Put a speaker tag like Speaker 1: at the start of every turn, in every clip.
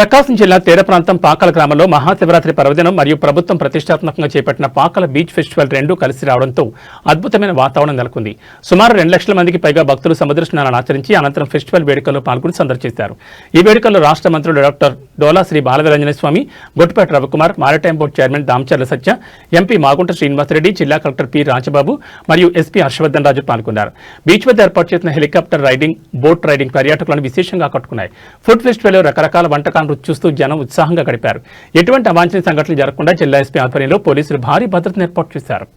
Speaker 1: ప్రకాశం జిల్లా తీర ప్రాంతం పాకల గ్రామంలో మహాశివరాత్రి పర్వదినం మరియు ప్రభుత్వం ప్రతిష్టాత్మకంగా చేపట్టిన పాకల బీచ్ ఫెస్టివల్ రెండూ కలిసి రావడంతో అద్భుతమైన వాతావరణం నెలకొంది. సుమారు 2 లక్షల మందికి పైగా భక్తులు సముద్ర స్నానాన్ని ఆచరించి అనంతరం ఫెస్టివల్ వేడుకల్లో పాల్గొని సందర్శించారు. ఈ వేడుకల్లో రాష్ట్ర మంత్రులు doctor Dola Sri Balaveeranjaneya Swamy, Gottipati Ravikumar, maritime board chairman Damacharla Satya, MP Magunta Srinivasareddy, జిల్లా కలెక్టర్ పి రాజబాబు మరియు ఎస్పీ హర్షవర్ధన్ రాజు పాల్గొన్నారు. బీచ్ వద్ద ఏర్పాటు చేసిన హెలికాప్టర్ రైడింగ్, బోట్ రైడింగ్ పర్యాటకులను విశేషంగా ఆకట్టుకున్నాయి. ఫుడ్ ఫెస్టివల్లో రకరకాల వంటకాలను రుచి చూస్తూ జనం ఉత్సాహంగా గడిపారు. ఎటువంటి అవాంఛనీయ సంఘటనలు జరగకుండా జిల్లా ఎస్పీ ఆధ్వర్యంలో పోలీసులు భారీ భద్రతను ఏర్పాటు చేశారు.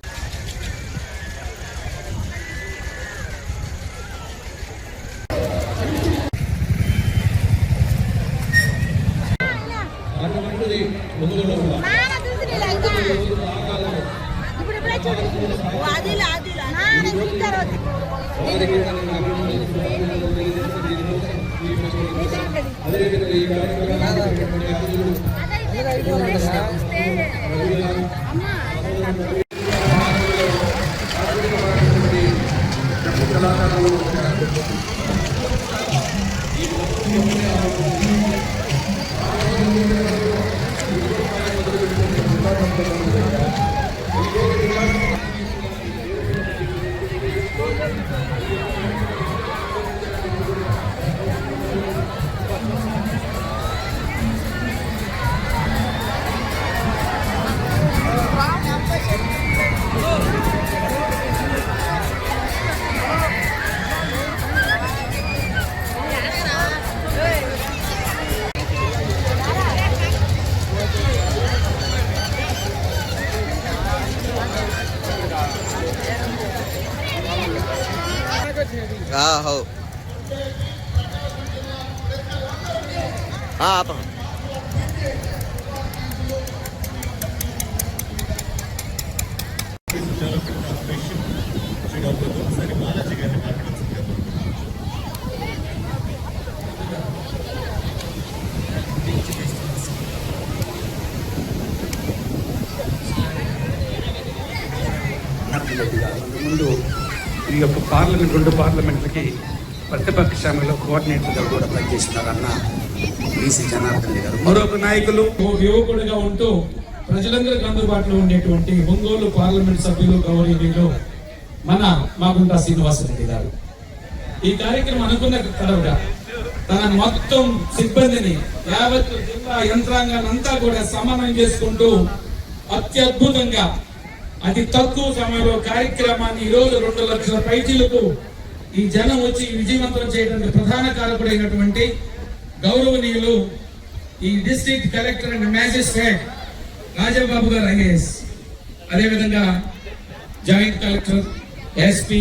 Speaker 2: हो आता
Speaker 3: ముందు ఈ యొక్క పార్లమెంట్ 2 పార్లమెంట్లకి ప్రతిపక్ష సభలో కోఆర్డినేటర్గా కూడా పనిచేస్తున్నారు అన్న బీసీ జనార్దన్ గారు.
Speaker 4: మరొక నాయకులు యువకుడిగా ఉంటూ ప్రజలందరికీ అందుబాటులో ఉండేటువంటి ఒంగోలు పార్లమెంట్ సభ్యులు గౌరవనీయులు మన మాగుంట శ్రీనివాసరెడ్డి గారు ఈ కార్యక్రమం అనుకున్న తడవుగా తన మొత్తం సిబ్బందిని యావత్ జిల్లా యంత్రాంగాన్ని అంతా కూడా సమన్వయం చేసుకుంటూ అత్యద్భుతంగా అతి తక్కువ సమయంలో కార్యక్రమాన్ని ఈ రోజు 2 లక్షల పైచీలకు ఈ జనం వచ్చి విజయవంతం చేయడానికి ప్రధాన కారకుడైనటువంటి గౌరవనీయులు ఈ district collector and magistrate Rajababu గారు ఐఏఎస్, అదేవిధంగా joint collector, SP,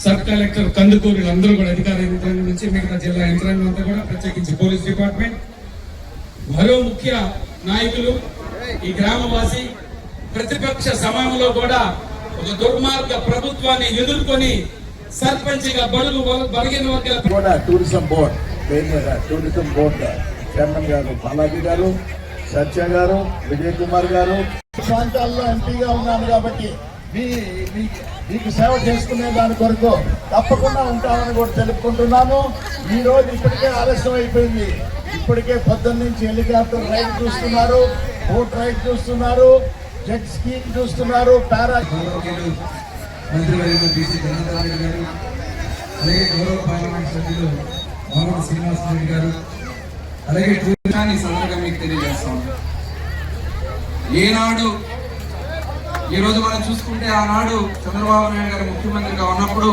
Speaker 4: sub collector Kandukuri అందరూ కూడా అధికార యంత్రాంగం నుంచి మిగతా జిల్లా యంత్రాంగం అంతా కూడా ప్రత్యేకించి పోలీస్ డిపార్ట్మెంట్, మరో ముఖ్య నాయకులు, ఈ గ్రామవాసి ప్రతిపక్ష సమావేశంలో కూడా ఒక దుర్మార్గ ప్రభుత్వాన్ని ఎదుర్కొని సర్పంచ్గా బడుగు బలిగిన వర్గాల
Speaker 5: టూరిజం బోర్డు చైర్మన్ గారు బాలాజీ గారు, సత్య గారు, విజయ్ కుమార్ గారు ప్రాంతాల్లో ఎంపీగా ఉన్నాను కాబట్టి మీకు సేవ చేసుకునే దాని కొరకు తప్పకుండా ఉంటామని కూడా తెలుపుకుంటున్నాను. ఈ రోజు ఇప్పటికే ఆలస్యం అయిపోయింది. ఇప్పటికే పొద్దున్న నుంచి హెలికాప్టర్ రైడ్ చూస్తున్నారు, బోట్ రైడ్ చూస్తున్నారు, జెట్ స్కీమ్ చూస్తున్నారు, పారా
Speaker 4: మంత్రివర్యులు బీసీ జనార్దన్ గారు, అలాగే గౌరవ పార్లమెంట్ సభ్యులు మాగుంట శ్రీనివాసరెడ్డి గారు, అలాగే సందర్భంగా మీకు తెలియజేస్తాం. ఏనాడు ఈరోజు మనం చూసుకుంటే ఆనాడు చంద్రబాబు నాయుడు గారు ముఖ్యమంత్రిగా ఉన్నప్పుడు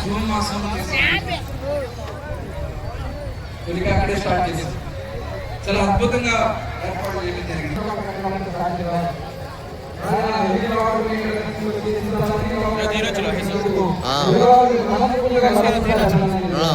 Speaker 4: జూన్ మాసంలో హెలికాప్టర్ స్టార్ట్ చేసింది. చాలా అద్భుతంగా ఏర్పాటు చేయడం జరిగింది.
Speaker 2: हाँ